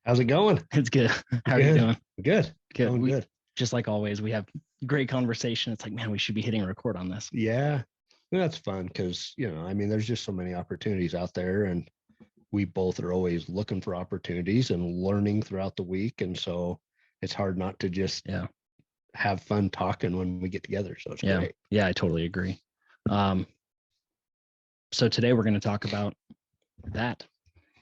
How's it going? It's good. How are you Good. doing? Good. Good. Going good. Just like always, we have great conversation. It's like, man, we should be hitting record on this. Yeah. That's fun because, I mean, there's just so many opportunities out there, and we both are always looking for opportunities and learning throughout the week. And so it's hard not to just Yeah. have fun talking when we get together. So it's Yeah. great. Yeah, I totally agree. So today we're going to talk about that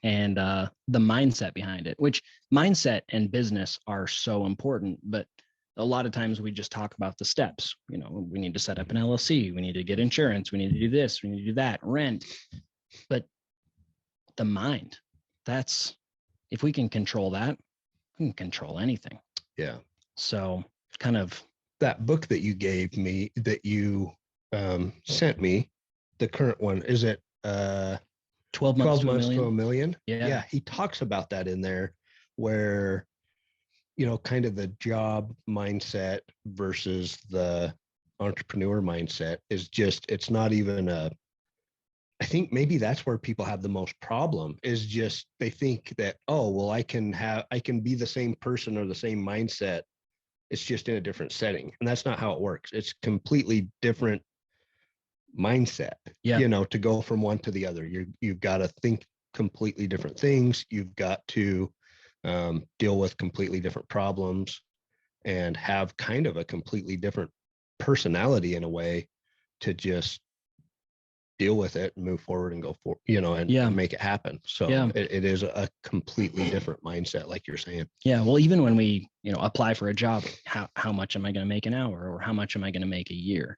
and the mindset behind it, which mindset and business are so important, but a lot of times we just talk about the steps. We need to set up an LLC, we need to get insurance, we need to do this, we need to do that, rent. But the mind, that's, if we can control that, we can control anything. Yeah. So kind of that book that you gave me, that you sent me, the current one, is it 12 months, 12 months to a million? Yeah. He talks about that in there, where kind of the job mindset versus the entrepreneur mindset is just, it's not even I think maybe that's where people have the most problem, is just they think that, oh, well, I can be the same person or the same mindset. It's just in a different setting. And that's not how it works. It's completely different mindset, to go from one to the other. You've got to think completely different things. You've got to deal with completely different problems and have kind of a completely different personality in a way to just deal with it and move forward and go for, and make it happen. So it is a completely different mindset, like you're saying. Yeah. Well, even when we, apply for a job, how much am I going to make an hour, or how much am I going to make a year?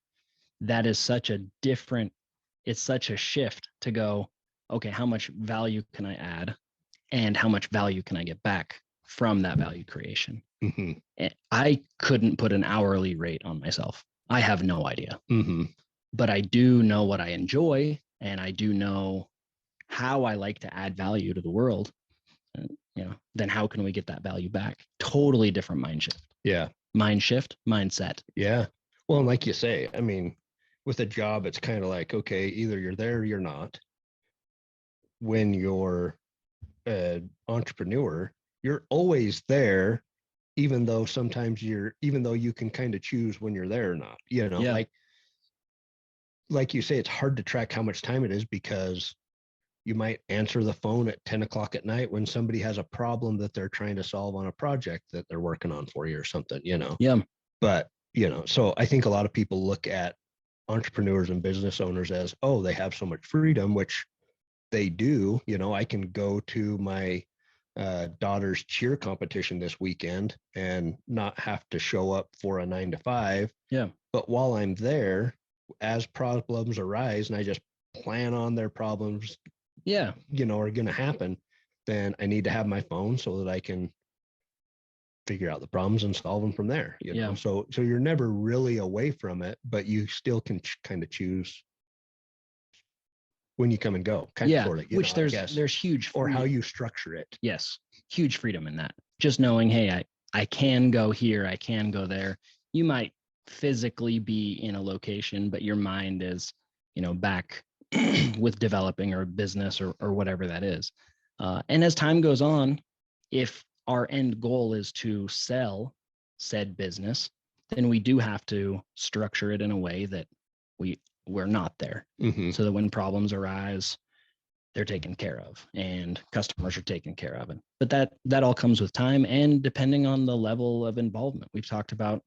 That is such a different, it's such a shift to go, okay, how much value can I add and how much value can I get back from that value creation? Mm-hmm. I couldn't put an hourly rate on myself. I have no idea. Mm-hmm. But I do know what I enjoy, and I do know how I like to add value to the world. Then how can we get that value back? Totally different mind shift. Yeah. Mind shift, mindset. Yeah. Well, and like you say, I mean, with a job, it's kind of like, okay, either you're there or you're not. When you're an entrepreneur, you're always there, even though sometimes even though you can kind of choose when you're there or not, like you say, it's hard to track how much time it is, because you might answer the phone at 10 o'clock at night when somebody has a problem that they're trying to solve on a project that they're working on for you or something, Yeah. But, so I think a lot of people look at entrepreneurs and business owners as, oh, they have so much freedom, which they do. I can go to my daughter's cheer competition this weekend and not have to show up for a 9 to 5. Yeah. But while I'm there, as problems arise and I just plan on their problems, are going to happen, then I need to have my phone so that I can figure out the problems and solve them from there. So you're never really away from it, but you still can kind of choose when you come and go, sort of, which there's huge freedom, or how you structure it. Yes. Huge freedom in that. Just knowing, hey, I can go here, I can go there. You might physically be in a location, but your mind is, back with developing or business or whatever that is. And as time goes on, if our end goal is to sell said business, then we do have to structure it in a way that we're not there. Mm-hmm. So that when problems arise, they're taken care of and customers are taken care of. But that all comes with time and depending on the level of involvement. We've talked about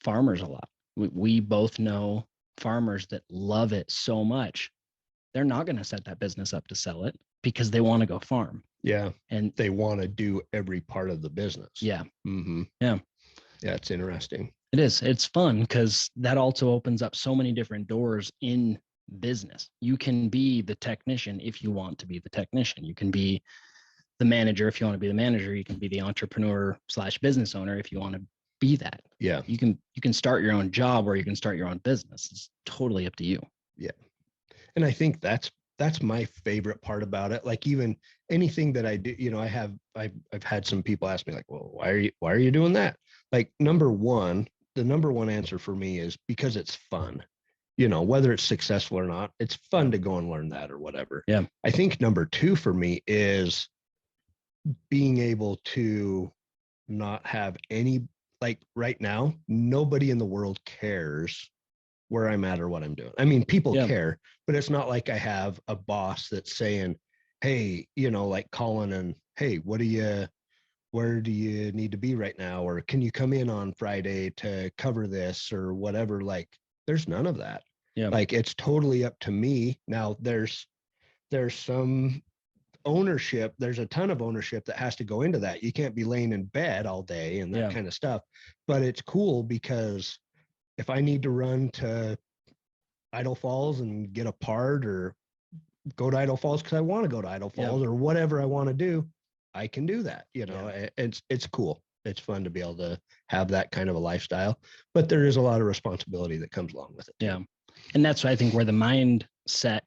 farmers a lot. We both know farmers that love it so much, they're not going to set that business up to sell it because they want to go farm. Yeah. And they want to do every part of the business. Yeah. Mm-hmm. Yeah. Yeah. It's interesting. It is. It's fun because that also opens up so many different doors in business. You can be the technician if you want to be the technician. You can be the manager if you want to be the manager. You can be the entrepreneur / business owner if you want to be that. Yeah. You can start your own job or you can start your own business. It's totally up to you. Yeah. And I think that's my favorite part about it. Like, even anything that I do, I've had some people ask me like, well, why are you doing that? Like, the number one answer for me is because it's fun. Whether it's successful or not, it's fun to go and learn that or whatever. Yeah. I think number two for me is being able to not have any, like right now, nobody in the world cares where I'm at or what I'm doing. I mean, people Yeah. care, but it's not like I have a boss that's saying, hey, like calling and, hey, where do you need to be right now? Or can you come in on Friday to cover this or whatever? Like, there's none of that. Yeah. Like, it's totally up to me. Now there's some ownership. There's a ton of ownership that has to go into that. You can't be laying in bed all day and that Yeah. kind of stuff. But it's cool because if I need to run to Idle Falls and get a part or go to Idle Falls because I want to go to Idle Falls or whatever I want to do, I can do that. It's cool. It's fun to be able to have that kind of a lifestyle, but there is a lot of responsibility that comes along with it. Yeah. And that's I think where the mindset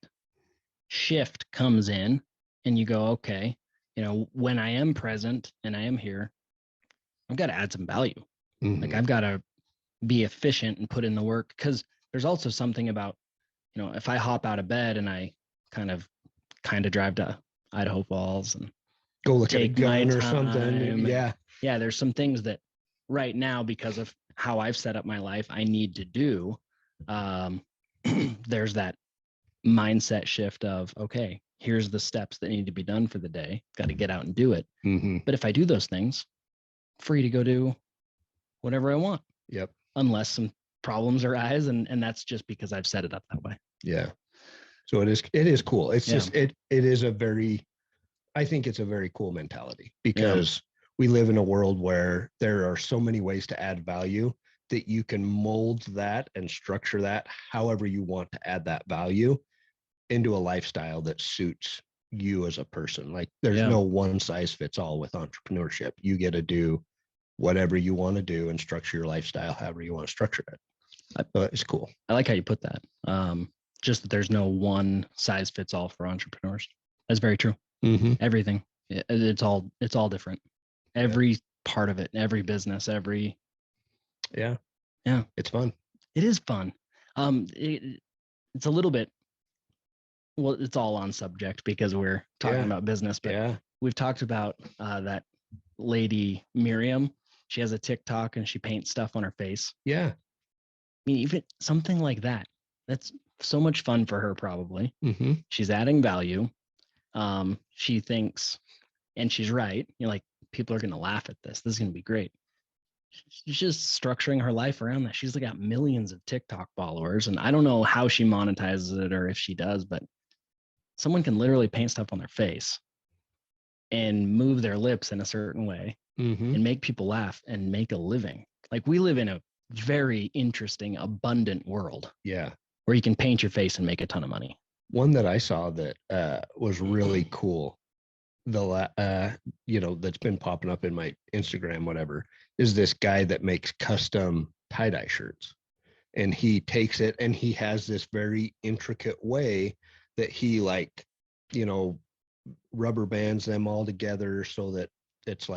shift comes in, and you go, okay, when I am present and I am here, I've got to add some value. Mm-hmm. Like I've got to be efficient and put in the work, because there's also something about, if I hop out of bed and I kind of drive to Idaho Falls and go look at a take my gun or time. something. Yeah. Yeah. There's some things that right now, because of how I've set up my life, I need to do. There's that mindset shift of, okay, here's the steps that need to be done for the day. Got to get out and do it. Mm-hmm. But if I do those things, free to go do whatever I want. Yep. Unless some problems arise, and that's just because I've set it up that way. Yeah. So it is cool. It's just it is I think it's a very cool mentality, because we live in a world where there are so many ways to add value that you can mold that and structure that however you want to add that value into a lifestyle that suits you as a person. Like there's no one size fits all with entrepreneurship. You get to do whatever you want to do and structure your lifestyle however you want to structure it. So it's cool. I like how you put that. Just that there's no one size fits all for entrepreneurs. That's very true. Mm-hmm. Everything. It's all different. Every part of it, every business, Yeah. It's fun. It is fun. It's a little bit, well, it's all on subject because we're talking about business, but we've talked about that lady Miriam. She has a TikTok and she paints stuff on her face. Yeah. I mean, even something like that, that's so much fun for her, probably. Mm-hmm. She's adding value. She thinks, and she's right, like, people are going to laugh at this. This is going to be great. She's just structuring her life around that. She's got millions of TikTok followers, and I don't know how she monetizes it or if she does, but someone can literally paint stuff on their face and move their lips in a certain way and make people laugh and make a living. Like, we live in a very interesting, abundant world. Yeah. Where you can paint your face and make a ton of money. One that I saw that was really cool, that's been popping up in my Instagram, whatever, is this guy that makes custom tie-dye shirts. And he takes it and he has this very intricate way that he rubber bands them all together so that it's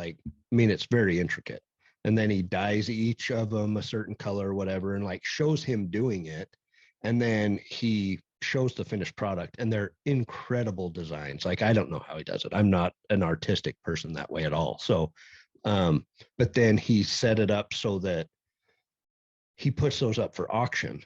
it's very intricate. And then he dyes each of them a certain color or whatever, and shows him doing it. And then he shows the finished product, and they're incredible designs. I don't know how he does it. I'm not an artistic person that way at all. So, but then he set it up so that he puts those up for auction,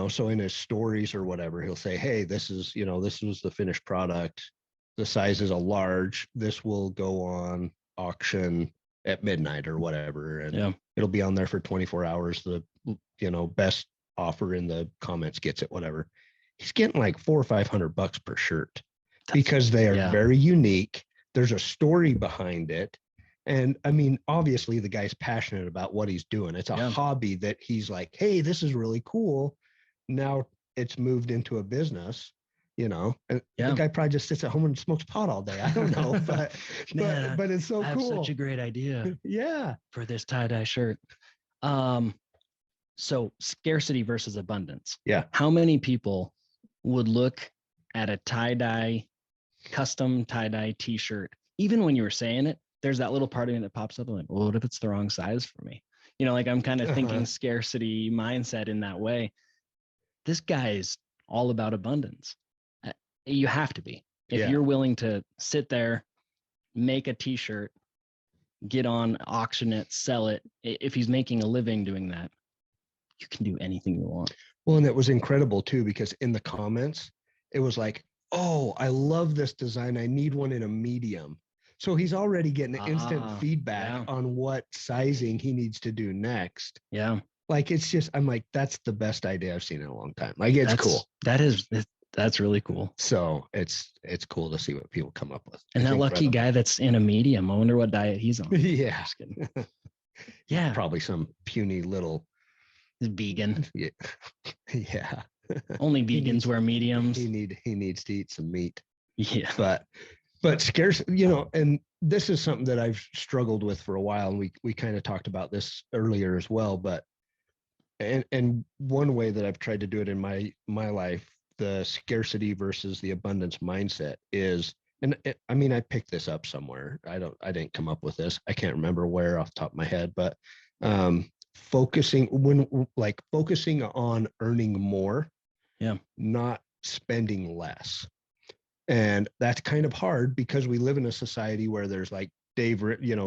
so in his stories or whatever, he'll say, hey, this was the finished product. The size is a large. This will go on auction at midnight or whatever. And it'll be on there for 24 hours. The, best offer in the comments gets it, whatever. He's getting $400 or $500 per shirt because they are very unique. There's a story behind it. And I mean, obviously the guy's passionate about what he's doing. It's a hobby that he's like, hey, this is really cool. Now it's moved into a business, and the guy probably just sits at home and smokes pot all day. I don't know, but it's so I cool. Have such a great idea. Yeah. For this tie-dye shirt. So scarcity versus abundance. Yeah. How many people would look at a custom tie-dye t-shirt? Even when you were saying it, there's that little part of me that pops up like, well, what if it's the wrong size for me? I'm kind of thinking scarcity mindset in that way. This guy's all about abundance. You have to be. If you're willing to sit there make a t-shirt, get on, auction it, sell it. If he's making a living doing that, you can do anything you want. Well, and it was incredible too, because in the comments, it was like, oh, I love this design. I need one in a medium. So he's already getting instant feedback on what sizing he needs to do next. Yeah. Like, it's just, I'm like, that's the best idea I've seen in a long time. Like, it's cool. That's really cool. So it's cool to see what people come up with. And that lucky guy that's in a medium, I wonder what diet he's on. Yeah. Just kidding. Yeah. Probably some puny little vegan. Yeah. Yeah. Only vegans wear mediums. He needs to eat some meat. Yeah. But scarce, you know, and this is something that I've struggled with for a while. And we kind of talked about this earlier as well. But and one way that I've tried to do it in my life, the scarcity versus the abundance mindset is, and I mean, I picked this up somewhere. I didn't come up with this. I can't remember where off the top of my head, but focusing on earning more, not spending less. And that's kind of hard because we live in a society where there's like Dave Ramsey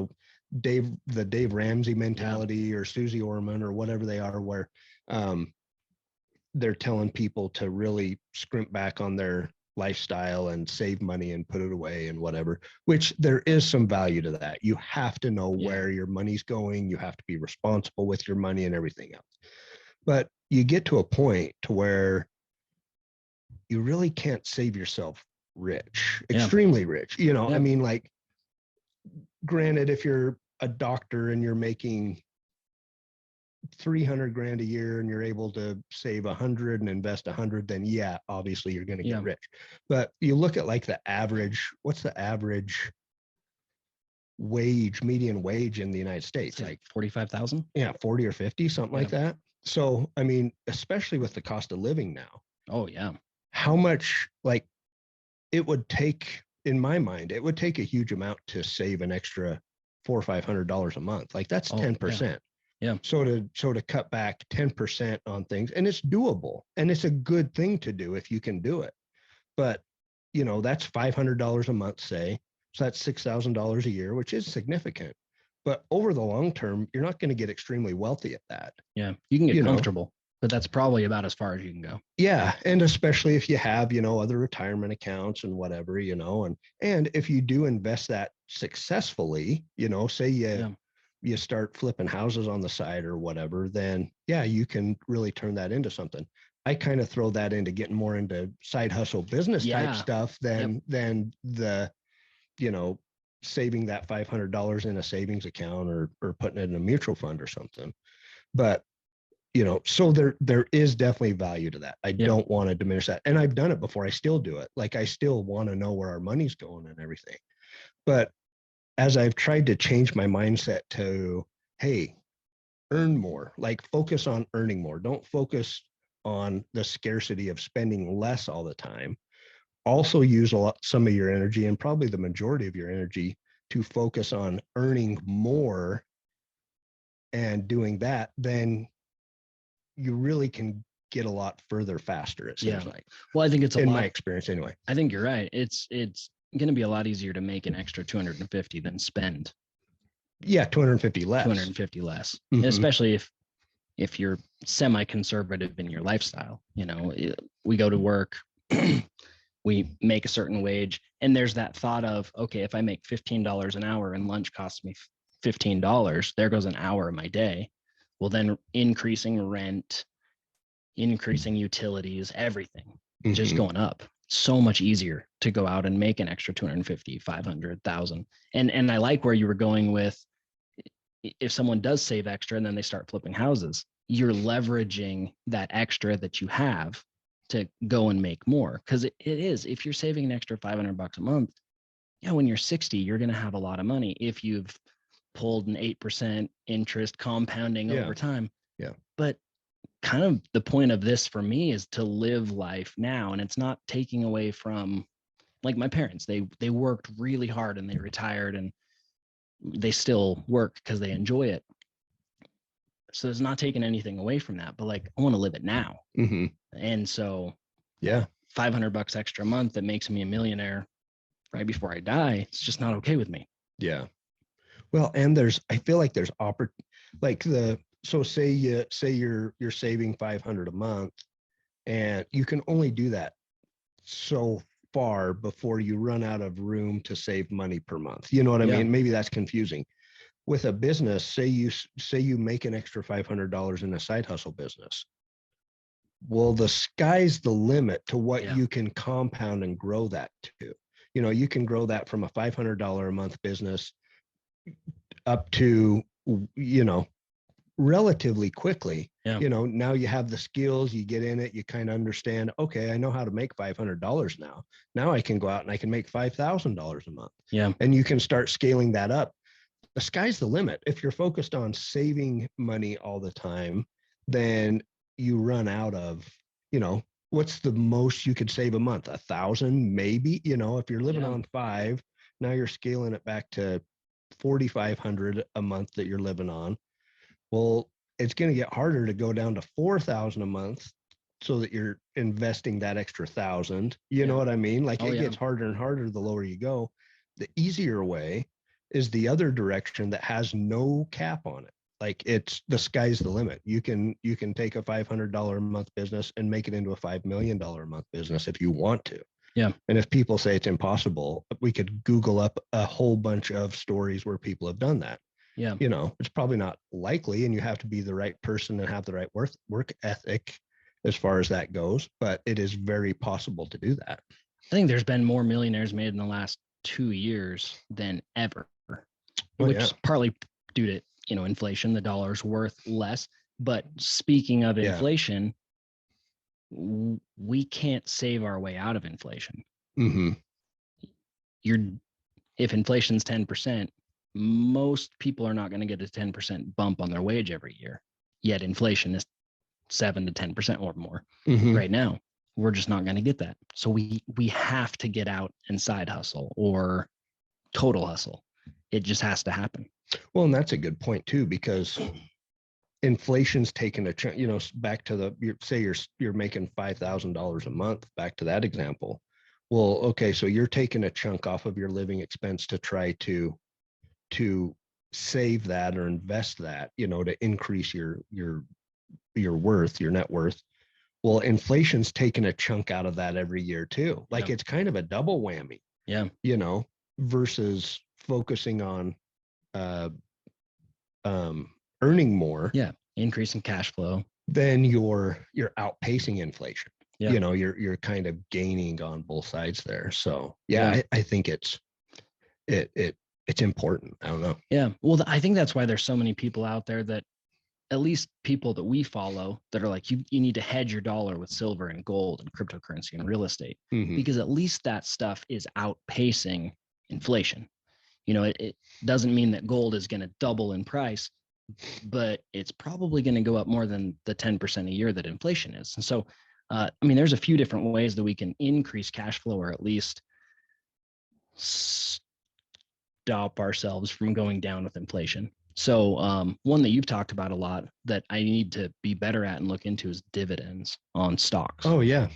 mentality or Susie Orman or whatever they are, where they're telling people to really scrimp back on their lifestyle and save money and put it away and whatever, which there is some value to that. You have to know where your money's going. You have to be responsible with your money and everything else. But you get to a point to where you really can't save yourself rich, extremely rich. You know, I mean, like, granted, if you're a doctor and you're making $300,000 a year and you're able to save 100 and invest 100, then obviously you're going to get rich. But you look at like the average, what's the average median wage in the United States? Like 45,000? Yeah, 40 or 50, something like that. So, I mean, especially with the cost of living now. Oh yeah. How much, like, it would take, in my mind, it would take a huge amount to save an extra $400 or $500 a month. Like, that's 10%. Yeah. So to cut back 10% on things, and it's doable, and it's a good thing to do if you can do it. But, you know, that's $500 a month, say. So that's $6,000 a year, which is significant. But over the long term, you're not going to get extremely wealthy at that. Yeah. You can get comfortable, but that's probably about as far as you can go. Yeah. And especially if you have, you know, other retirement accounts and whatever, you know, and if you do invest that successfully, you know, say you start flipping houses on the side or whatever, then you can really turn that into something. I kind of throw that into getting more into side hustle business type stuff than the, you know, saving that $500 in a savings account or putting it in a mutual fund or something. But, you know, so there is definitely value to that. I don't want to diminish that. And I've done it before. I still do it. Like, I still want to know where our money's going and everything. But as I've tried to change my mindset to, hey, earn more, like, focus on earning more. Don't focus on the scarcity of spending less all the time. Also use some of your energy, and probably the majority of your energy, to focus on earning more and doing that. Then you really can get a lot further faster, it seems like. Well, I think it's in my experience anyway. I think you're right. It's going to be a lot easier to make an extra 250 than spend. 250 less. 250 less, especially if you're semi-conservative in your lifestyle. You know, we go to work, we make a certain wage, and there's that thought of, okay, if I make $15 an hour and lunch costs me $15, there goes an hour of my day. Well, then increasing rent, increasing utilities, everything just going up. So much easier to go out and make an extra 250, 500,000. And I like where you were going with, if someone does save extra and then they start flipping houses, you're leveraging that extra that you have to go and make more. Because it is, if you're saving an extra $500 a month, when you're 60, you're going to have a lot of money if you've pulled an 8% interest compounding over time. Yeah. But kind of the point of this for me is to live life now. And it's not taking away from, like, my parents, they worked really hard and they retired and they still work because they enjoy it. So it's not taking anything away from that, but like, I want to live it now. And so $500 extra a month that makes me a millionaire, right before I die, it's just not okay with me. Yeah. Well, and I feel like there's so say you're saving 500 a month, and you can only do that so far before you run out of room to save money per month. You know what I Yeah. mean? Maybe that's confusing. With a business, say you make an extra $500 in a side hustle business. Well, the sky's the limit to what Yeah. you can compound and grow that to. You know, you can grow that from a $500 a month business up to, you know, relatively quickly. Yeah. You know, now you have the skills, you get in it, you kind of understand, okay, I know how to make $500 now. Now I can go out and I can make $5,000 a month. Yeah. And you can start scaling that up. The sky's the limit. If you're focused on saving money all the time, then you run out of, you know, what's the most you could save a month? 1,000, maybe. You know, if you're living Yeah. on 5, now you're scaling it back to 4,500 a month that you're living on. Well, it's going to get harder to go down to 4,000 a month so that you're investing that extra 1,000. You know Yeah. what I mean? Like Oh, it yeah. gets harder and harder the lower you go. The easier way is the other direction that has no cap on it. Like it's the sky's the limit. You can take a $500 a month business and make it into a $5 million a month business if you want to. Yeah. And if people say it's impossible, we could Google up a whole bunch of stories where people have done that. Yeah. You know, it's probably not likely, and you have to be the right person and have the right work ethic as far as that goes, but it is very possible to do that. I think there's been more millionaires made in the last 2 years than ever, Oh, which yeah. is partly due to, you know, inflation. The dollar's worth less. But speaking of Yeah. inflation, we can't save our way out of inflation. Mm-hmm. If inflation's 10%, most people are not going to get a 10% bump on their wage every year. Yet inflation is 7 to 10% or more Mm-hmm. right now. We're just not going to get that. So we have to get out and side hustle or total hustle. It just has to happen. Well, and that's a good point too, because inflation's taken a chunk, you know, back to say you're making $5,000 a month, back to that example. Well, okay, so you're taking a chunk off of your living expense to try to save that or invest that, you know, to increase your worth, your net worth. Well, inflation's taken a chunk out of that every year too. Like it's kind of a double whammy. Yeah. You know, versus focusing on earning more. Yeah. Increasing cash flow. Then you're outpacing inflation. Yeah. You know, you're kind of gaining on both sides there. So yeah. I think it's important. I don't know. Yeah. Well, I think that's why there's so many people out there that, at least people that we follow, that are like, you need to hedge your dollar with silver and gold and cryptocurrency and real estate, Mm-hmm. because at least that stuff is outpacing inflation. You know, it doesn't mean that gold is going to double in price, but it's probably going to go up more than the 10% a year that inflation is. And so, I mean, there's a few different ways that we can increase cash flow, or at least stop ourselves from going down with inflation. So one that you've talked about a lot that I need to be better at and look into is dividends on stocks. Oh, yeah.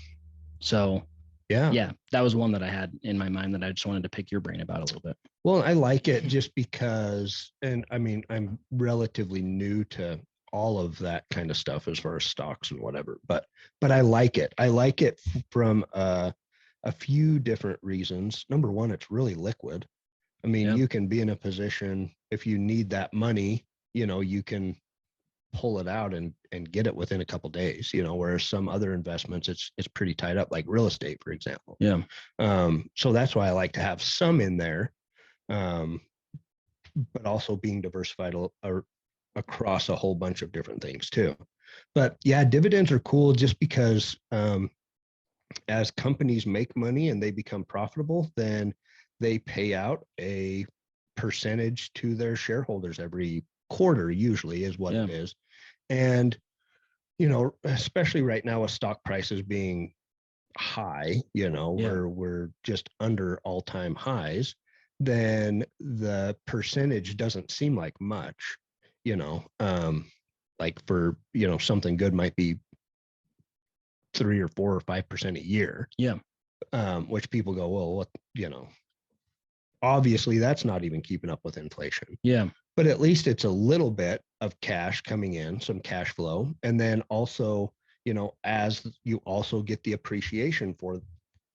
So yeah, that was one that I had in my mind that I just wanted to pick your brain about a little bit. Well, I like it just because, and I mean, I'm relatively new to all of that kind of stuff as far as stocks and whatever, but I like it. I like it from a few different reasons. Number one, it's really liquid. I mean, you can be in a position, if you need that money, you know, you can pull it out and get it within a couple of days, you know, whereas some other investments, it's pretty tied up, like real estate, for example. Yeah. So that's why I like to have some in there, but also being diversified across a whole bunch of different things too. But yeah, dividends are cool just because as companies make money and they become profitable, then they pay out a percentage to their shareholders every quarter, usually is what it is. And, you know, especially right now with stock prices being high, you know, we're just under all-time highs, then the percentage doesn't seem like much, you know, like for, you know, something good might be 3 or 4 or 5% a year. Yeah. Which people go, well, what, you know, obviously that's not even keeping up with inflation. Yeah. But at least it's a little bit of cash coming in, some cash flow. And then also, as you also get the appreciation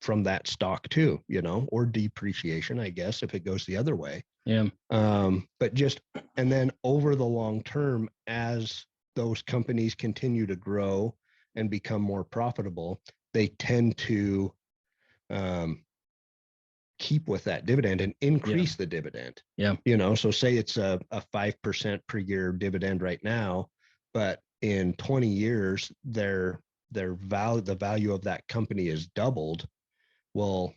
from that stock too, or depreciation, I guess, if it goes the other way. Yeah. But just, and then over the long term, as those companies continue to grow and become more profitable, they tend to keep with that dividend and increase the dividend. Yeah. So say it's a 5% per year dividend right now, but in 20 years, the value of that company is doubled. Well,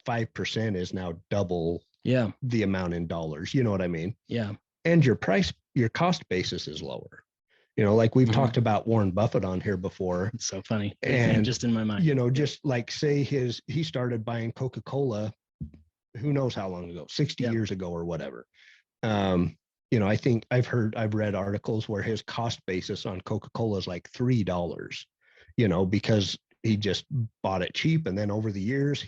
5% is now double the amount in dollars. You know what I mean? Yeah. And your cost basis is lower. Like we've talked about Warren Buffett on here before. It's so funny. Big thing just in my mind. Just like say he started buying Coca-Cola, who knows how long ago, 60 years ago or whatever. I think I've read articles where his cost basis on Coca-Cola is like $3, because he just bought it cheap. And then over the years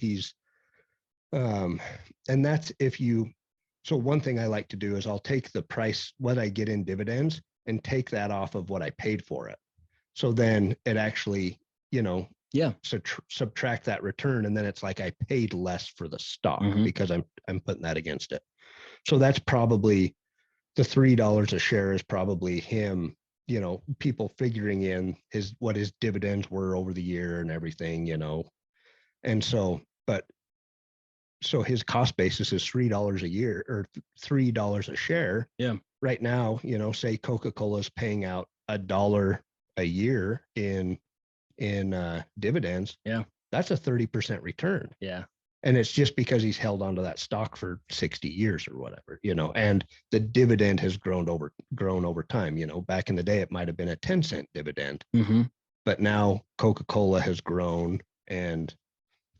and that's so one thing I like to do is I'll take the price, what I get in dividends, and take that off of what I paid for it. So then it actually, subtract that return. And then it's like I paid less for the stock because I'm putting that against it. So that's probably the $3 a share is probably him, people figuring in what his dividends were over the year and everything, And so his cost basis is $3 a year or $3 a share. Yeah. Right now, say Coca-Cola is paying out $1 a year in dividends. Yeah. That's a 30% return. Yeah. And it's just because he's held onto that stock for 60 years or whatever, and the dividend has grown over time. Back in the day, it might've been a 10-cent dividend, but now Coca-Cola has grown. And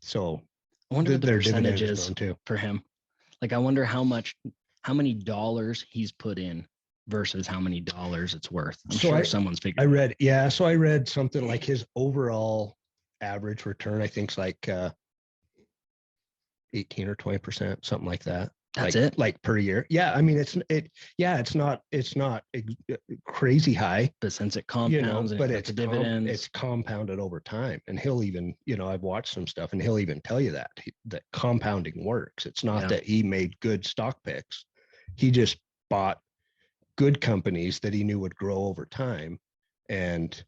so I wonder what the their percentage dividend has is grown too. for him. Like, I wonder how many dollars he's put in versus how many dollars it's worth. I'm sure someone's figured. I read something like his overall average return, I think, is like 18 or 20%, something like that. That's like per year. Yeah, I mean it's not crazy high, but since it compounds, but it's dividends. It's compounded over time. And he'll even, I've watched some stuff, and he'll even tell you that compounding works. It's not that he made good stock picks. He just bought good companies that he knew would grow over time, and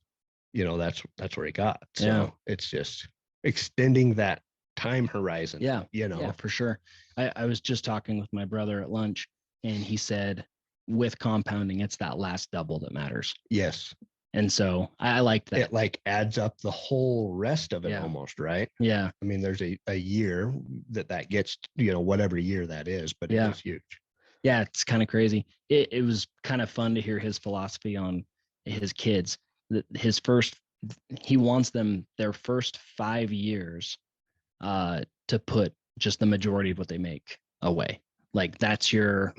that's where he got. So it's just extending that time horizon. Yeah, for sure. I was just talking with my brother at lunch, and he said with compounding, it's that last double that matters. Yes. And so I liked that. It like adds up the whole rest of it almost, right? Yeah. I mean, there's a year that gets, whatever year that is, but it's huge. Yeah, it's kind of crazy. It was kind of fun to hear his philosophy on his kids. He wants them their first 5 years to put just the majority of what they make away. Like that's you're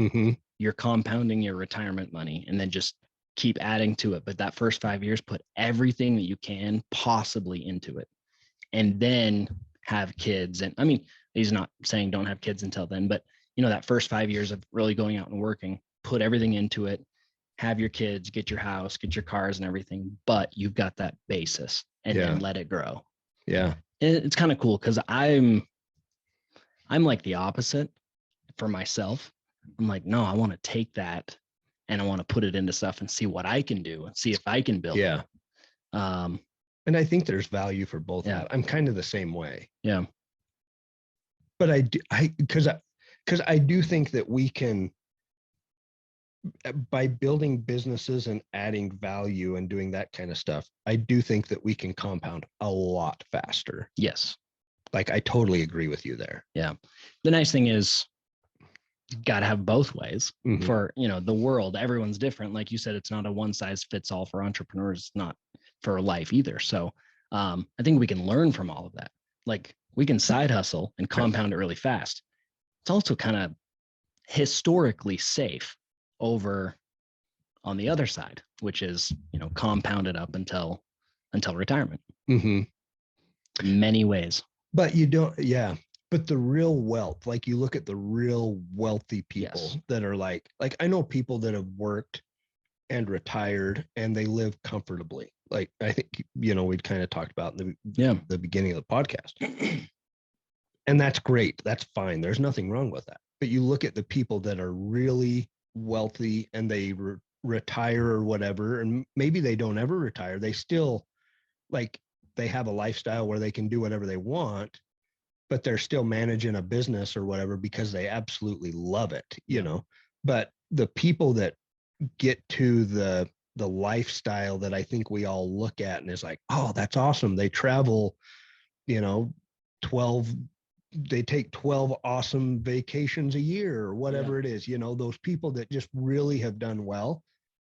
compounding your retirement money, and then just keep adding to it. But that first 5 years, put everything that you can possibly into it, and then have kids. And I mean, he's not saying don't have kids until then, but that first 5 years of really going out and working, put everything into it, have your kids, get your house, get your cars and everything, but you've got that basis, and then let it grow. Yeah. It's kind of cool because I'm like the opposite for myself. I'm like, no, I want to take that and I want to put it into stuff and see what I can do and see if I can build it. And I think there's value for both. Yeah. I'm kind of the same way. Yeah. But because I do think that we can, by building businesses and adding value and doing that kind of stuff, I do think that we can compound a lot faster. Yes. Like I totally agree with you there. Yeah. The nice thing is you got to have both ways for, the world. Everyone's different. Like you said, it's not a one size fits all for entrepreneurs. It's not for life either. So I think we can learn from all of that. Like we can side hustle and compound it really fast. It's also kind of historically safe over on the other side, which is, compounded up until retirement. In many ways. But you don't, But the real wealth, like you look at the real wealthy people Yes. that are like I know people that have worked and retired and they live comfortably. Like I think, we'd kind of talked about in Yeah. the beginning of the podcast. And that's great. That's fine. There's nothing wrong with that. But you look at the people that are really wealthy and they retire or whatever, and maybe they don't ever retire. They still like they have a lifestyle where they can do whatever they want, but they're still managing a business or whatever because they absolutely love it, But the people that get to the lifestyle that I think we all look at and is like, oh, that's awesome. They travel, you know, 12 they take 12 awesome vacations a year or whatever it is, those people that just really have done well,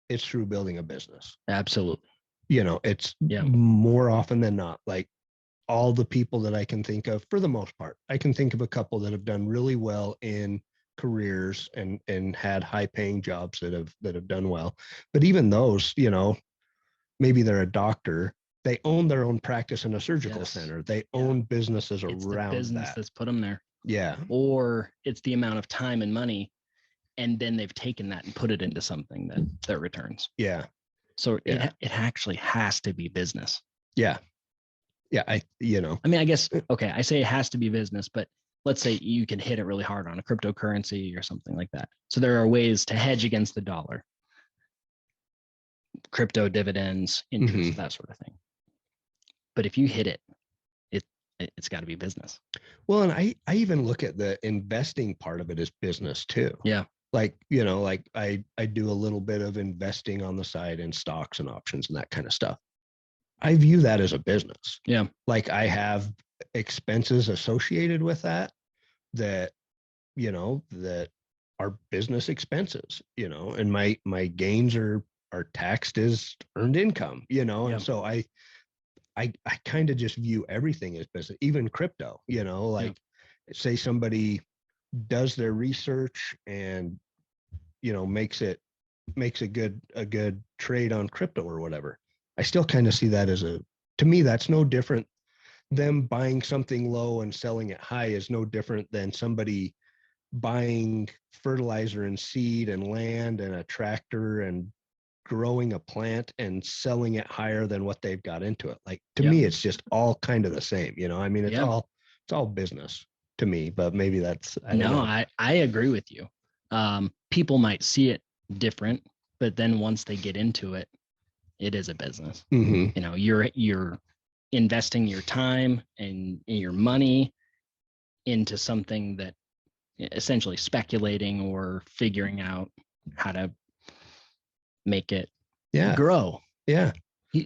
it's through building a business. Absolutely. It's more often than not, like all the people that I can think of, for the most part, I can think of a couple that have done really well in careers and had high paying jobs that have done well. But even those, maybe they're a doctor, they own their own practice in a surgical center. They own businesses it's around the business that's put them there. Yeah. Or it's the amount of time and money, and then they've taken that and put it into something that returns. Yeah. So it actually has to be business. Yeah. Yeah. I mean, I guess, okay, I say it has to be business, but let's say you can hit it really hard on a cryptocurrency or something like that. So there are ways to hedge against the dollar, crypto dividends, interest, that sort of thing. But if you hit it, it's got to be business. Well, and I even look at the investing part of it as business too. Yeah. Like, like I do a little bit of investing on the side in stocks and options and that kind of stuff. I view that as a business. Yeah. Like I have expenses associated with that that are business expenses, and my gains are taxed as earned income, and so I kind of just view everything as business, even crypto, say somebody does their research and, makes a good trade on crypto or whatever. I still kind of see that to me, that's no different. Them buying something low and selling it high is no different than somebody buying fertilizer and seed and land and a tractor and growing a plant and selling it higher than what they've got into it. Like to me, it's just all kind of the same, I mean, it's all business to me, but maybe that's, I agree with you. People might see it different, but then once they get into it, it is a business. Mm-hmm. You're investing your time and your money into something that essentially speculating or figuring out how to make it grow. Yeah.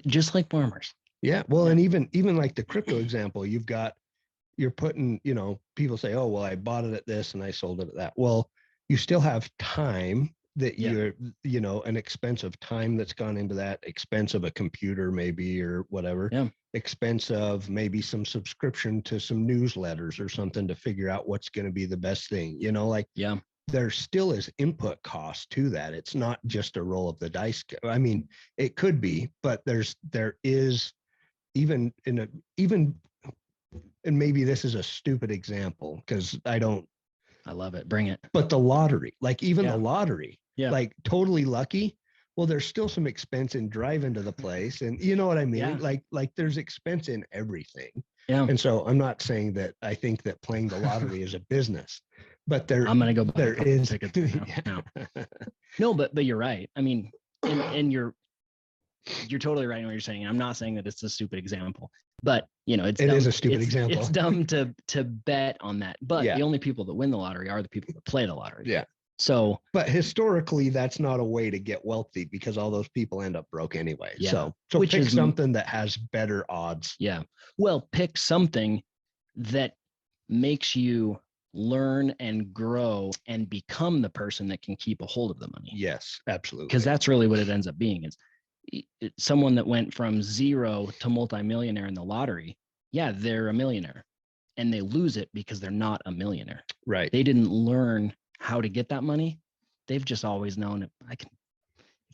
Just like farmers. Yeah. Well, and even like the crypto example, you're putting, people say, oh, well, I bought it at this and I sold it at that. Well, you still have time that you're, an expense of time that's gone into that, expense of a computer maybe or whatever, expense of maybe some subscription to some newsletters or something to figure out what's going to be the best thing, there still is input cost to that. It's not just a roll of the dice. I mean, it could be, but there is even and maybe this is a stupid example because I love it. Bring it. But the lottery, like even the lottery, like totally lucky. Well, there's still some expense in driving to the place. And you know what I mean? Like there's expense in everything. Yeah. And so I'm not saying that I think that playing the lottery is a business, but I'm going to go buy there is tickets now. No, but you're right. I mean, and you're totally right in what you're saying. I'm not saying that it's a stupid example, but it is a stupid example. It's dumb to bet on that. But the only people that win the lottery are the people that play the lottery. Yeah. So, but historically, that's not a way to get wealthy because all those people end up broke anyway. Yeah. So pick something that has better odds. Yeah. Well, pick something that makes you learn and grow and become the person that can keep a hold of the money. Yes, absolutely. Because that's really what it ends up being. Is someone that went from zero to multimillionaire in the lottery. Yeah, they're a millionaire and they lose it because they're not a millionaire. Right. They didn't learn how to get that money. They've just always known if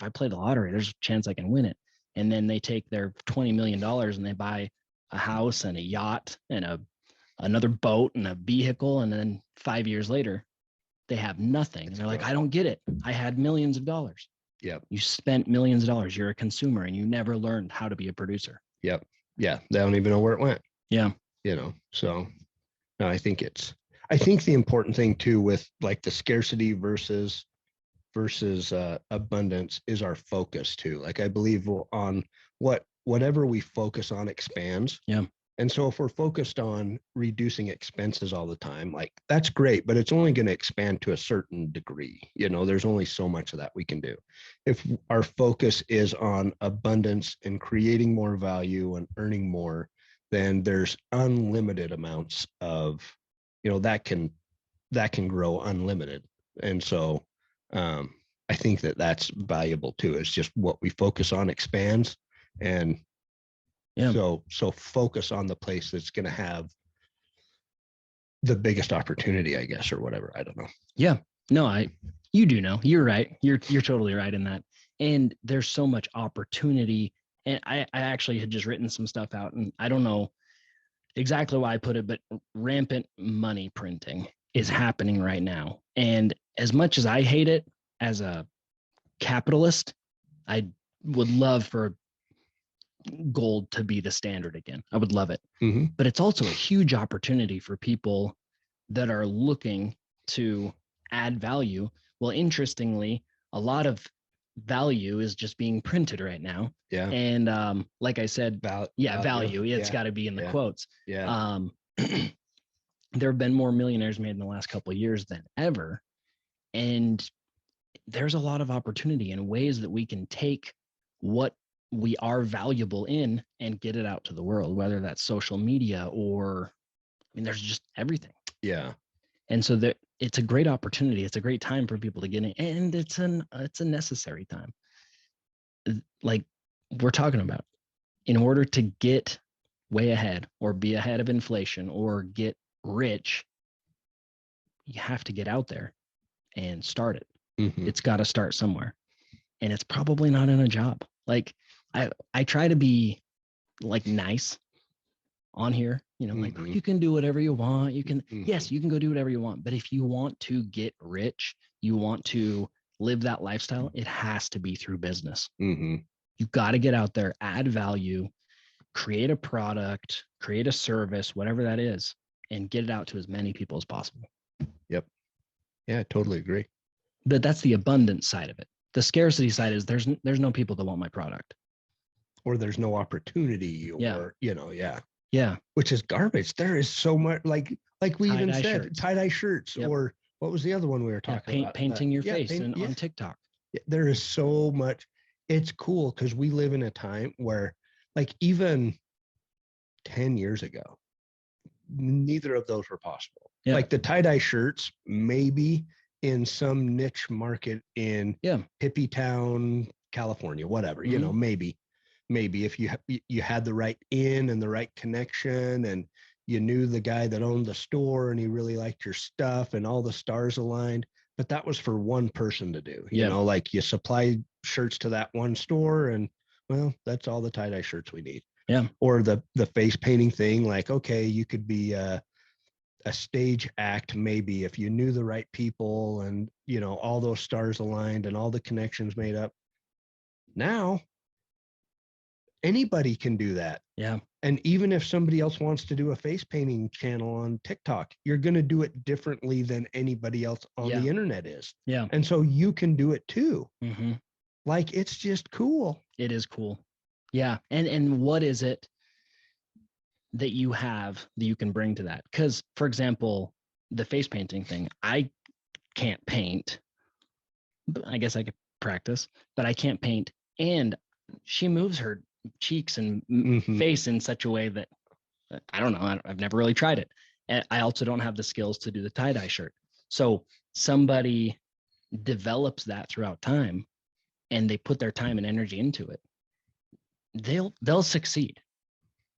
I play the lottery, there's a chance I can win it. And then they take their $20 million and they buy a house and a yacht and a another boat and a vehicle. And then 5 years later, they have nothing. And they're like, I don't get it. I had millions of dollars. Yep. You spent millions of dollars. You're a consumer and you never learned how to be a producer. Yep. Yeah. They don't even know where it went. Yeah. So no, I think the important thing too with like the scarcity versus abundance is our focus too. Like I believe on whatever we focus on expands. Yeah. And so if we're focused on reducing expenses all the time, like that's great, but it's only going to expand to a certain degree. There's only so much of that we can do. If our focus is on abundance and creating more value and earning more, then there's unlimited amounts of, that can grow unlimited. And so I think that's valuable too. It's just what we focus on expands. And so focus on the place that's going to have the biggest opportunity, I guess, or whatever. I don't know. Yeah. No, you do know. You're right. You're totally right in that. And there's so much opportunity. And I actually had just written some stuff out, and I don't know exactly why I put it, but rampant money printing is happening right now. And as much as I hate it as a capitalist, I would love for gold to be the standard again. I would love it. Mm-hmm. But it's also a huge opportunity for people that are looking to add value. Well, interestingly, a lot of value is just being printed right now. Yeah. And like I said, value. It's got to be in the quotes. Yeah. There have been more millionaires made in the last couple of years than ever. And there's a lot of opportunity in ways that we can take what we are valuable in and get it out to the world, whether that's social media or, there's just everything. Yeah. And so it's a great opportunity. It's a great time for people to get in, and it's a necessary time. Like we're talking about, in order to get way ahead or be ahead of inflation or get rich, you have to get out there and start it. Mm-hmm. It's got to start somewhere, and it's probably not in a job. Like I try to be like nice on here, like you can do whatever you want. You can, yes, you can go do whatever you want. But if you want to get rich, you want to live that lifestyle, it has to be through business. Mm-hmm. You've got to get out there, add value, create a product, create a service, whatever that is, and get it out to as many people as possible. Yep. Yeah, I totally agree. But that's the abundance side of it. The scarcity side is there's no people that want my product. Or there's no opportunity, or, Yeah. Which is garbage. There is so much, like we even said, tie-dye shirts, or what was the other one we were talking about? Painting your face on TikTok. Yeah, there is so much. It's cool because we live in a time where, like, even 10 years ago, neither of those were possible. Yeah. Like the tie-dye shirts, maybe in some niche market in hippie town, California, whatever, maybe if you had the right in and the right connection, and you knew the guy that owned the store and he really liked your stuff and all the stars aligned, but that was for one person to do, like you supply shirts to that one store, and well, that's all the tie-dye shirts we need. Yeah. Or the face painting thing, like, okay, you could be a stage act, maybe if you knew the right people and, all those stars aligned and all the connections made up. Now, anybody can do that. Yeah. And even if somebody else wants to do a face painting channel on TikTok, you're going to do it differently than anybody else on the internet is. Yeah. And so you can do it too. Mm-hmm. Like, it's just cool. It is cool. Yeah. And what is it that you have that you can bring to that? Because, for example, the face painting thing, I can't paint. I guess I could practice, but I can't paint. And she moves her cheeks and face in such a way that I don't know. I've never really tried it. And I also don't have the skills to do the tie-dye shirt. So somebody develops that throughout time and they put their time and energy into it, they'll succeed.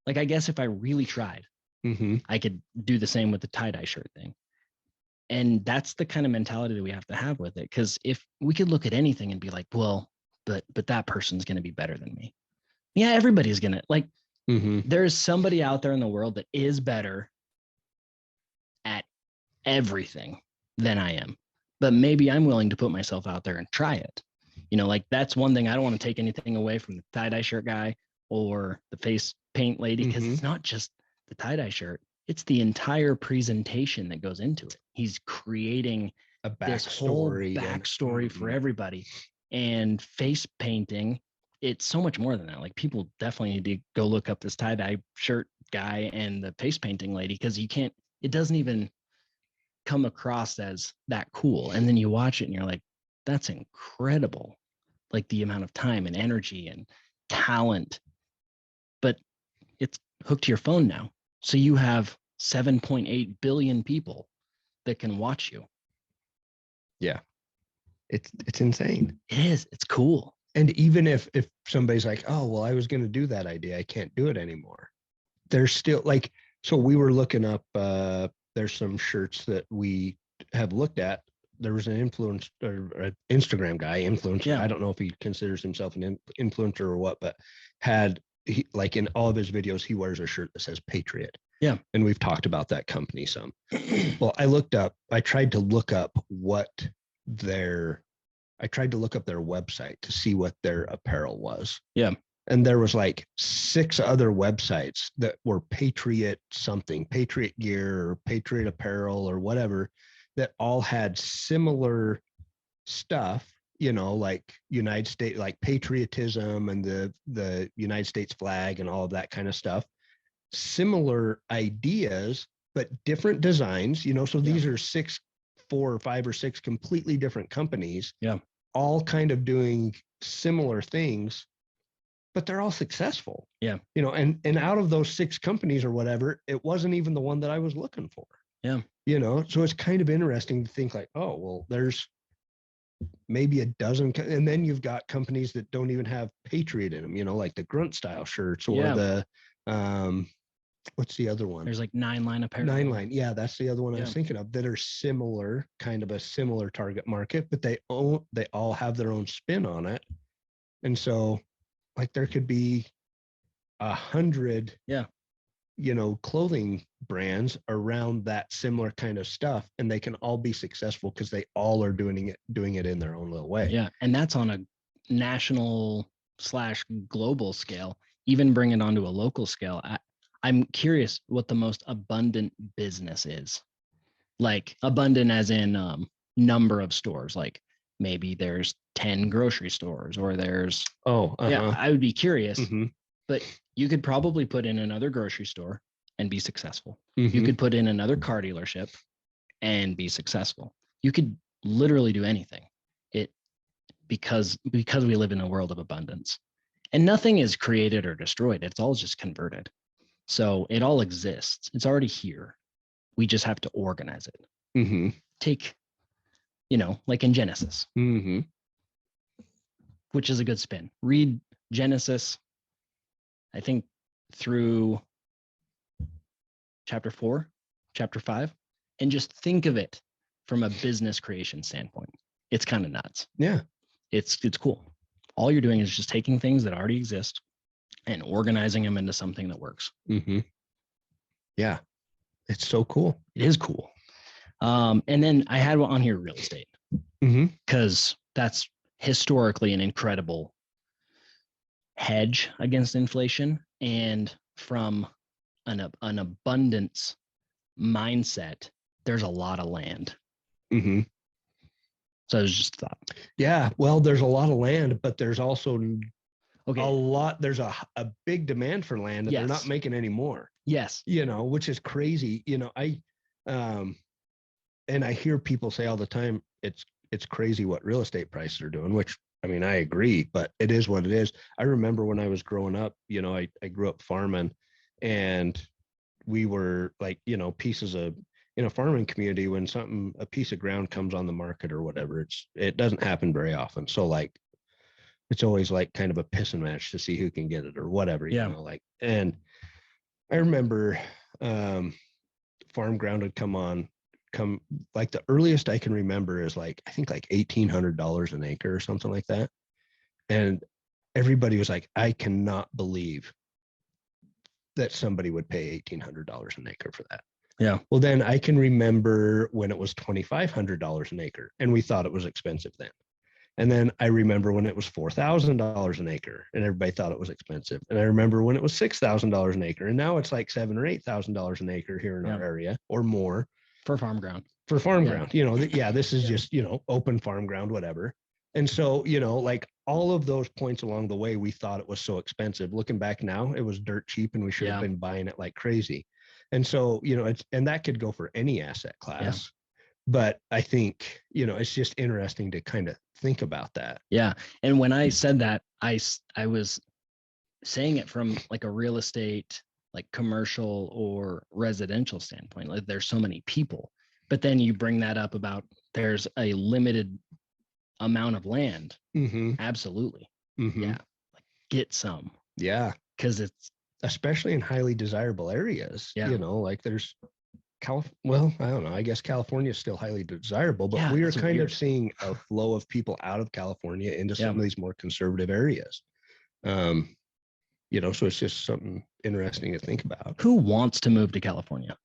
Like, I guess if I really tried, I could do the same with the tie-dye shirt thing. And that's the kind of mentality that we have to have with it. Because if we could look at anything and be like, well, but that person's going to be better than me. Yeah, everybody's going to, like, there's somebody out there in the world that is better everything than I am. But maybe I'm willing to put myself out there and try it. Like that's one thing. I don't want to take anything away from the tie-dye shirt guy or the face paint lady, because it's not just the tie-dye shirt. It's the entire presentation that goes into it. He's creating this whole backstory for everybody. And face painting, it's so much more than that. Like people definitely need to go look up this tie-dye shirt guy and the face painting lady, because it doesn't even come across as that cool. And then you watch it and you're like, that's incredible. Like the amount of time and energy and talent, but it's hooked to your phone now. So you have 7.8 billion people that can watch you. Yeah. It's insane. It is. It's cool. And even if somebody's like, oh, well, I was going to do that idea, I can't do it anymore. There's still like, so we were looking up, there's some shirts that we have looked at. There was an influencer or an Instagram guy, influencer. Yeah. I don't know if he considers himself an influencer or what, but like in all of his videos, he wears a shirt that says Patriot. Yeah. And we've talked about that company some. Well, I tried to look up their website to see what their apparel was. Yeah. And there was like 6 other websites that were Patriot something, Patriot gear or Patriot apparel or whatever, that all had similar stuff, like United States, like patriotism and the United States flag and all of that kind of stuff. Similar ideas, but different designs, so these are 4 or 5 or 6 completely different companies. Yeah. All kind of doing similar things, but they're all successful. Yeah. And out of those 6 companies or whatever, it wasn't even the one that I was looking for. Yeah. So it's kind of interesting to think like, oh, well, there's maybe a dozen, and then you've got companies that don't even have Patriot in them, like the grunt style shirts or the, what's the other one? There's like 9-line apparel. 9-line. Yeah, that's the other one I was thinking of, that are similar, kind of a similar target market, but they all have their own spin on it. And so like there could be 100, clothing brands around that similar kind of stuff, and they can all be successful because they all are doing it in their own little way. Yeah. And that's on a national/global scale. Even bring it onto a local scale. I'm curious what the most abundant business is. Like abundant as in number of stores. Like maybe there's 10 grocery stores, or there's yeah, I would be curious. But you could probably put in another grocery store and be successful. You could put in another car dealership and be successful. You could literally do anything. Because we live in a world of abundance, and nothing is created or destroyed. It's all just converted. So it all exists. It's already here. We just have to organize it. Take, like in Genesis, which is a good spin. Read Genesis, I think, through chapter 4, chapter 5, and just think of it from a business creation standpoint. It's kind of nuts. Yeah. It's cool. All you're doing is just taking things that already exist and organizing them into something that works. Yeah. It's so cool. It is cool. And then I had one on here, real estate, because that's historically an incredible hedge against inflation. And from an abundance mindset, there's a lot of land. So I was just thought. Yeah. Well, there's a lot of land, but there's also a lot. There's a big demand for land that they're not making anymore. Yes. Which is crazy. And I hear people say all the time, it's crazy what real estate prices are doing, which, I mean, I agree, but it is what it is. I remember when I was growing up, I grew up farming, and we were like, pieces of, in a farming community, when a piece of ground comes on the market or whatever, it doesn't happen very often. So like, it's always like kind of a pissing match to see who can get it or whatever, and I remember, farm ground would come like the earliest I can remember is like, I think like $1,800 an acre or something like that. And everybody was like, I cannot believe that somebody would pay $1,800 an acre for that. Yeah. Well, then I can remember when it was $2,500 an acre and we thought it was expensive then. And then I remember when it was $4,000 an acre and everybody thought it was expensive. And I remember when it was $6,000 an acre and now it's like $7,000 or $8,000 an acre here in our area or more for farm ground. For farm ground, this is just, open farm ground, whatever. And so, like all of those points along the way, we thought it was so expensive. Looking back now, it was dirt cheap and we should have been buying it like crazy. And so, and that could go for any asset class. But I think, it's just interesting to kind of think about that. Yeah. And when I said that, I was saying it from like a real estate, like commercial or residential standpoint. Like there's so many people, but then you bring that up about there's a limited amount of land. Mm-hmm. Absolutely. Mm-hmm. Yeah. Like get some. Yeah. Because it's especially in highly desirable areas, like there's well, I don't know. I guess California is still highly desirable, but we are kind of seeing a flow of people out of California into some of these more conservative areas. So it's just something interesting to think about. Who wants to move to California?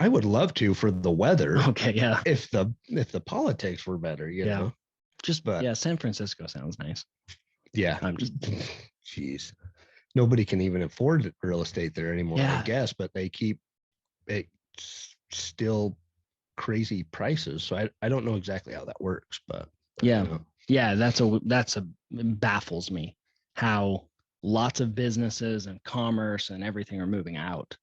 I would love to for the weather. Okay, yeah. If the politics were better, you know. San Francisco sounds nice. Yeah. I'm just jeez. Nobody can even afford real estate there anymore, I guess, but they keep it still crazy prices. So I don't know exactly how that works, but that's a it baffles me how lots of businesses and commerce and everything are moving out,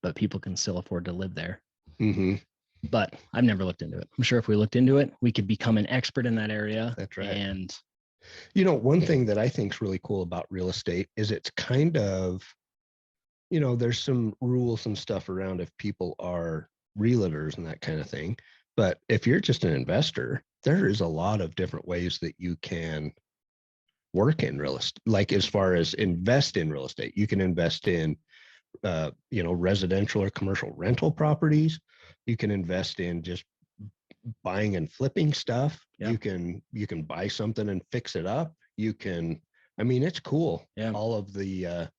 but people can still afford to live there. Mm-hmm. But I've never looked into it. I'm sure if we looked into it, we could become an expert in that area. That's right. And one thing that I think is really cool about real estate is it's kind of, there's some rules and stuff around if people are realtors and that kind of thing. But if you're just an investor, there is a lot of different ways that you can work in real estate. Like as far as invest in real estate, you can invest in, residential or commercial rental properties. You can invest in just buying and flipping stuff. Yeah. You can buy something and fix it up. It's cool. Yeah. All of the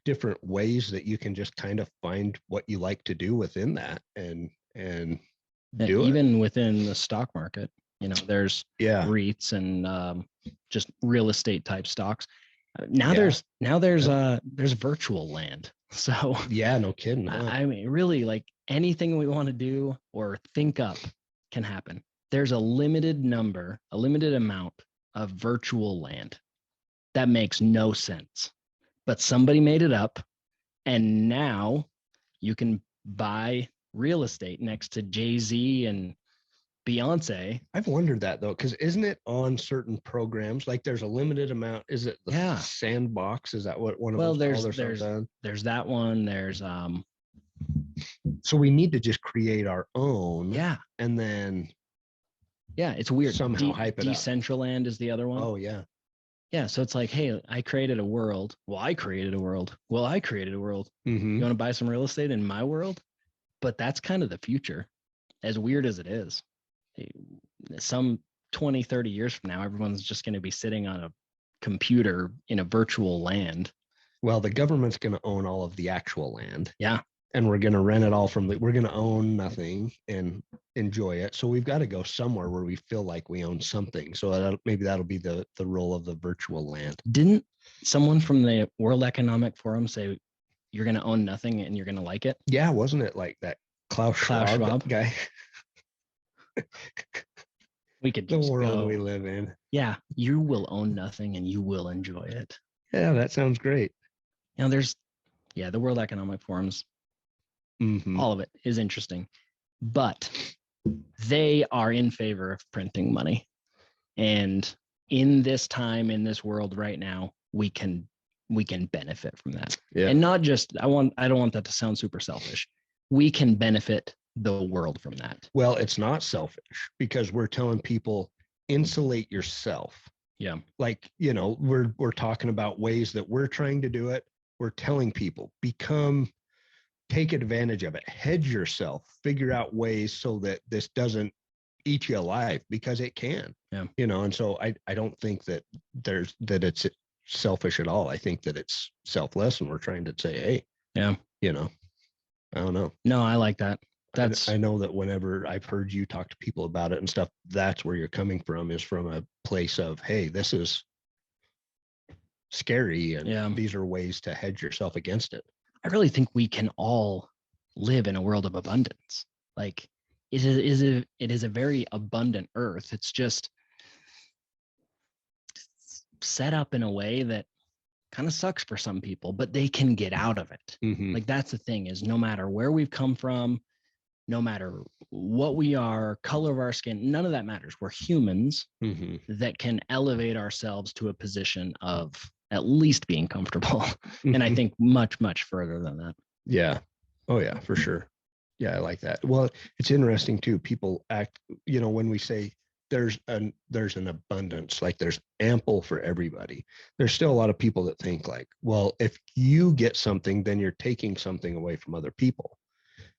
different ways that you can just kind of find what you like to do within that and do even within the stock market, there's REITs and just real estate type stocks. Now there's virtual land. So yeah, no kidding. Huh? I mean, really, like anything we want to do or think up can happen. There's a limited amount of virtual land. That makes no sense. But somebody made it up, and now you can buy real estate next to Jay-Z and Beyonce. I've wondered that though, because isn't it on certain programs? Like there's a limited amount. Is it the Sandbox? Is that what one of those? There's that one. There's So we need to just create our own. Yeah. And then it's weird. Somehow hype it up. Decentraland is the other one. Oh yeah. Yeah, so it's like, hey, I created a world. Well, I created a world. Mm-hmm. You want to buy some real estate in my world? But that's kind of the future, as weird as it is. Some 20, 30 years from now, everyone's just going to be sitting on a computer in a virtual land. Well, the government's going to own all of the actual land. Yeah. And we're going to rent it all we're going to own nothing and enjoy it. So we've got to go somewhere where we feel like we own something. So maybe that'll be the role of the virtual land. Didn't someone from the World Economic Forum say you're going to own nothing and you're going to like it? Yeah. Wasn't it like that Klaus Schwab guy? We could just the world we live in. Yeah. You will own nothing and you will enjoy it. Yeah. That sounds great. There's the World Economic Forum's. Mm-hmm. All of it is interesting, but they are in favor of printing money. And in this time, in this world right now, we can benefit from that. Yeah. And not just, I don't want that to sound super selfish. We can benefit the world from that. Well, it's not selfish because we're telling people insulate yourself. Yeah. Like, we're talking about ways that we're trying to do it. We're telling people take advantage of it, hedge yourself, figure out ways so that this doesn't eat you alive because it can. Yeah. And so I don't think that it's selfish at all. I think that it's selfless and we're trying to say, hey, I don't know. No, I like that. And That's I know that whenever I've heard you talk to people about it and stuff, that's where you're coming from, is from a place of, hey, this is scary and yeah. these are ways to hedge yourself against it. I really think we can all live in a world of abundance. Like it is a very abundant earth. It's just set up in a way that kind of sucks for some people, but they can get out of it. Mm-hmm. Like that's the thing, is no matter where we've come from, no matter what we are, color of our skin, none of that matters. We're humans Mm-hmm. that can elevate ourselves to a position of at least being comfortable. And I think much, much further than that. Yeah. Oh yeah, for sure. Yeah, I like that. Well, it's interesting too. People act, when we say there's an abundance, like there's ample for everybody. There's still a lot of people that think like, well, if you get something, then you're taking something away from other people.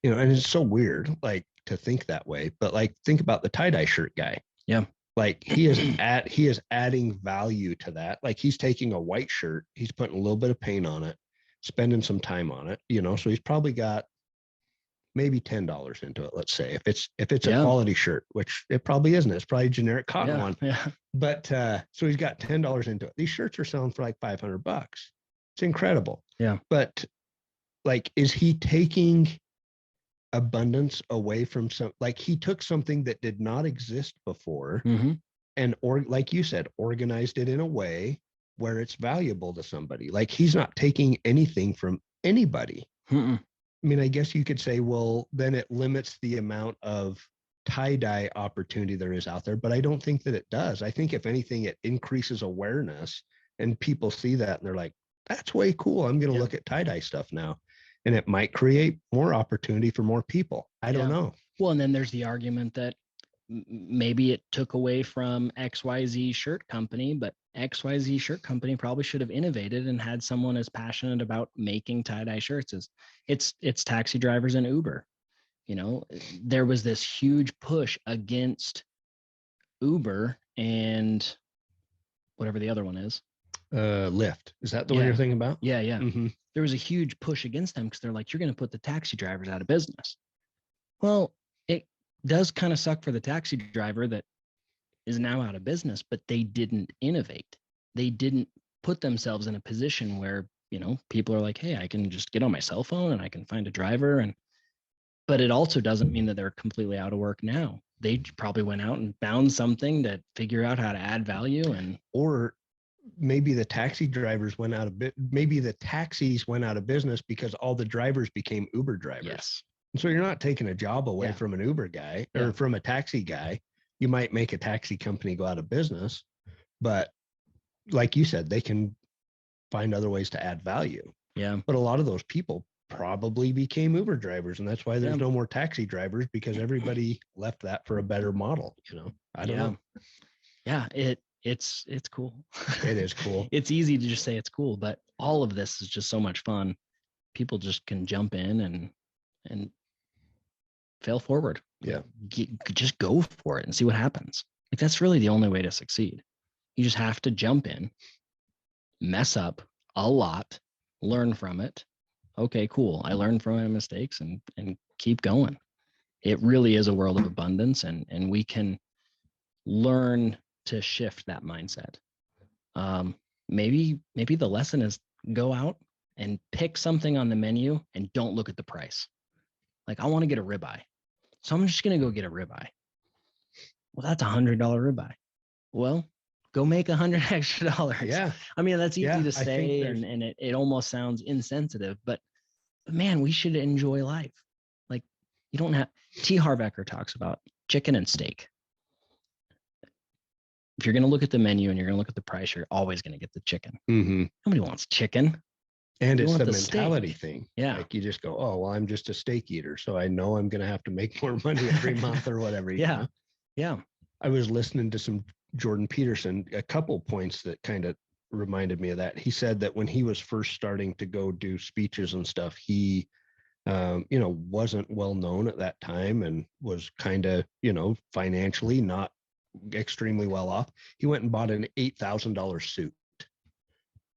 And it's so weird, like to think that way. But like, think about the tie-dye shirt guy. Yeah. Like he is adding value to that. Like he's taking a white shirt, he's putting a little bit of paint on it, spending some time on it, so he's probably got maybe $10 into it. Let's say if it's a quality shirt, which it probably isn't. It's probably a generic cotton one. Yeah. But so he's got $10 into it. These shirts are selling for like $500. It's incredible. Yeah. But like, is he taking abundance away from like he took something that did not exist before and like you said, organized it in a way where it's valuable to somebody. Like he's not taking anything from anybody. I mean, I guess you could say, well, then it limits the amount of tie-dye opportunity there is out there, but I don't think that it does. I think if anything, it increases awareness and people see that and they're like, that's way cool. I'm going to look at tie-dye stuff now. And it might create more opportunity for more people. I don't know. Well, and then there's the argument that maybe it took away from XYZ shirt company, but XYZ shirt company probably should have innovated and had someone as passionate about making tie-dye shirts as it's taxi drivers and Uber. There was this huge push against Uber and whatever the other one is. Lyft. Is that the one you're thinking about? Yeah. Mm-hmm. There was a huge push against them because they're like, you're going to put the taxi drivers out of business. Well, it does kind of suck for the taxi driver that is now out of business, but they didn't innovate. They didn't put themselves in a position where, people are like, hey, I can just get on my cell phone and I can find a driver. But it also doesn't mean that they're completely out of work now. They probably went out and found something to figure out how to add value or maybe the taxi drivers went out of maybe the taxis went out of business because all the drivers became Uber drivers. Yes. And so you're not taking a job away from an Uber guy or from a taxi guy. You might make a taxi company go out of business, but like you said, they can find other ways to add value. Yeah. But a lot of those people probably became Uber drivers, and that's why there's no more taxi drivers, because everybody left that for a better model. I don't know. Yeah. It's cool. It is cool. It's easy to just say it's cool, but all of this is just so much fun. People just can jump in and fail forward. Yeah. Just go for it and see what happens. Like that's really the only way to succeed. You just have to jump in, mess up a lot, learn from it. Okay, cool. I learned from my mistakes and keep going. It really is a world of abundance, and we can learn to shift that mindset. Maybe the lesson is go out and pick something on the menu and don't look at the price. Like I want to get a ribeye, so I'm just going to go get a ribeye. Well, that's $100 ribeye. Well, go make $100 extra. Yeah. I mean, that's easy to say and it almost sounds insensitive, but man, we should enjoy life. Like you don't have, T. Harv Eker talks about chicken and steak. If you're going to look at the menu and you're going to look at the price, you're always going to get the chicken. Mm-hmm. Nobody wants chicken. And it's the mentality thing. Yeah. Like you just go, oh, well, I'm just a steak eater, so I know I'm going to have to make more money every month or whatever. Yeah. Yeah. I was listening to some Jordan Peterson, a couple points that kind of reminded me of that. He said that when he was first starting to go do speeches and stuff, he, wasn't well known at that time and was kind of, financially not extremely well off. He went and bought an $8,000 suit.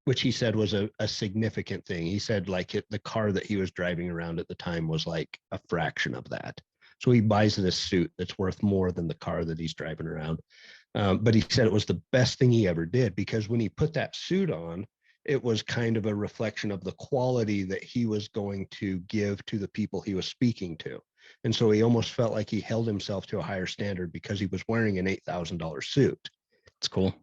which he said was a significant thing. He said like the car that he was driving around at the time was like a fraction of that. So he buys this suit that's worth more than the car that he's driving around. But he said it was the best thing he ever did, because when he put that suit on, it was kind of a reflection of the quality that he was going to give to the people he was speaking to. And so he almost felt like he held himself to a higher standard because he was wearing an $8,000 suit. It's cool.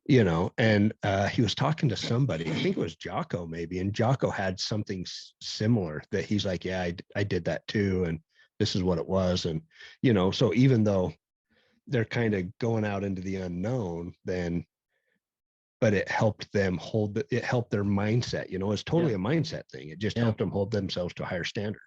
And he was talking to somebody, I think it was Jocko maybe, and Jocko had something similar that he's like, yeah, I did that too. And this is what it was. And, so even though they're kind of going out into the unknown, but it helped them it helped their mindset, it's totally a mindset thing. It just helped them hold themselves to a higher standard.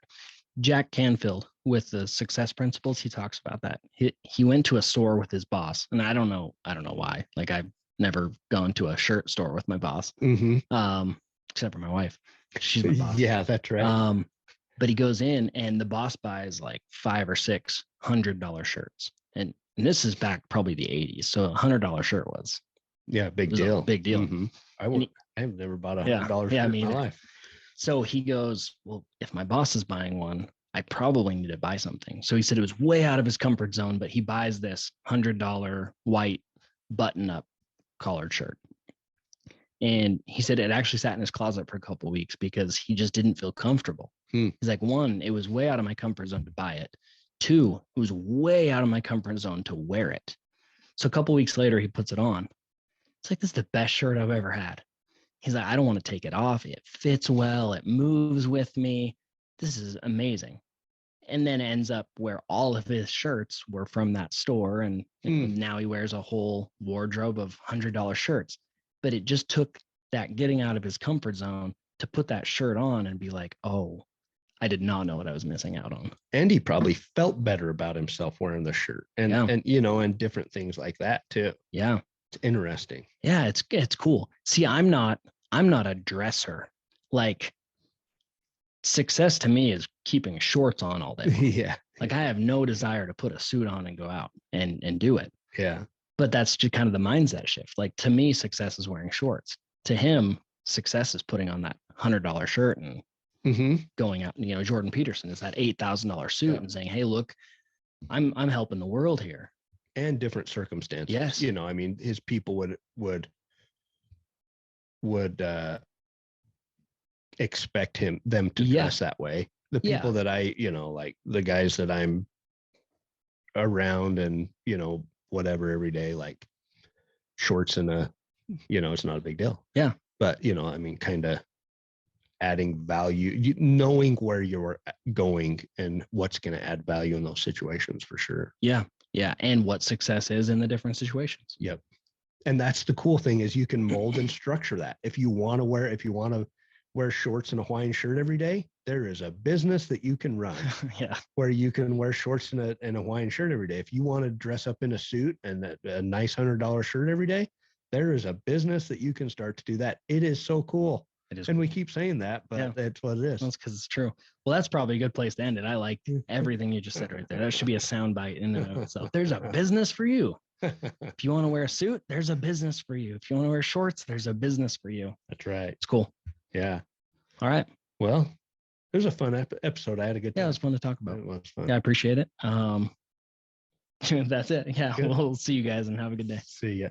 Jack Canfield with the success principles, he talks about that. He went to a store with his boss, and I don't know why. Like, I've never gone to a shirt store with my boss, except for my wife. She's my boss. Yeah, that's right. But he goes in, and the boss buys like $500 or $600 shirts, and this is back probably the 80s. So $100 shirt was big deal. Big deal. Mm-hmm. I've never bought $100 shirt in my life. So he goes, well, if my boss is buying one, I probably need to buy something. So he said it was way out of his comfort zone, but he buys this $100 white button-up collared shirt. And he said it actually sat in his closet for a couple of weeks because he just didn't feel comfortable. He's like, one, it was way out of my comfort zone to buy it. Two, it was way out of my comfort zone to wear it. So a couple of weeks later, he puts it on. It's like, this is the best shirt I've ever had. He's like, I don't want to take it off. It fits well. It moves with me. This is amazing. And then ends up where all of his shirts were from that store. And now he wears a whole wardrobe of $100 shirts. But it just took that getting out of his comfort zone to put that shirt on and be like, oh, I did not know what I was missing out on. And he probably felt better about himself wearing the shirt and different things like that too. Yeah. It's interesting. Yeah, it's cool. See, I'm not a dresser. Like, success to me is keeping shorts on all day. Yeah. Like, I have no desire to put a suit on and go out and do it. Yeah. But that's just kind of the mindset shift. Like, to me, success is wearing shorts. To him, success is putting on that $100 shirt and going out. Jordan Peterson is that $8,000 suit and saying, hey, look, I'm helping the world here. And different circumstances. Yes. His people would expect them to dress that way. The people that I, like the guys that I'm around and, whatever every day, like shorts and it's not a big deal. Yeah. But, kind of adding value, knowing where you're going and what's going to add value in those situations for sure. Yeah. Yeah. And what success is in the different situations. Yep. And that's the cool thing, is you can mold and structure that. If you want to wear shorts and a Hawaiian shirt every day, there is a business that you can run where you can wear shorts and a Hawaiian shirt every day. If you want to dress up in a suit and a nice $100 shirt every day, there is a business that you can start to do that. It is so cool. It is. And we keep saying that, but that's what it is. That's because it's true. Well, that's probably a good place to end it. I like everything you just said right there. That should be a soundbite in and of itself. There's a business for you. If you want to wear a suit, there's a business for you. If you want to wear shorts, there's a business for you. That's right. It's cool. Yeah. All right. Well, it was a fun episode. I had a good time. Yeah, it was fun to talk about. It was fun. Yeah, I appreciate it. That's it. Yeah, we'll see you guys and have a good day. See ya.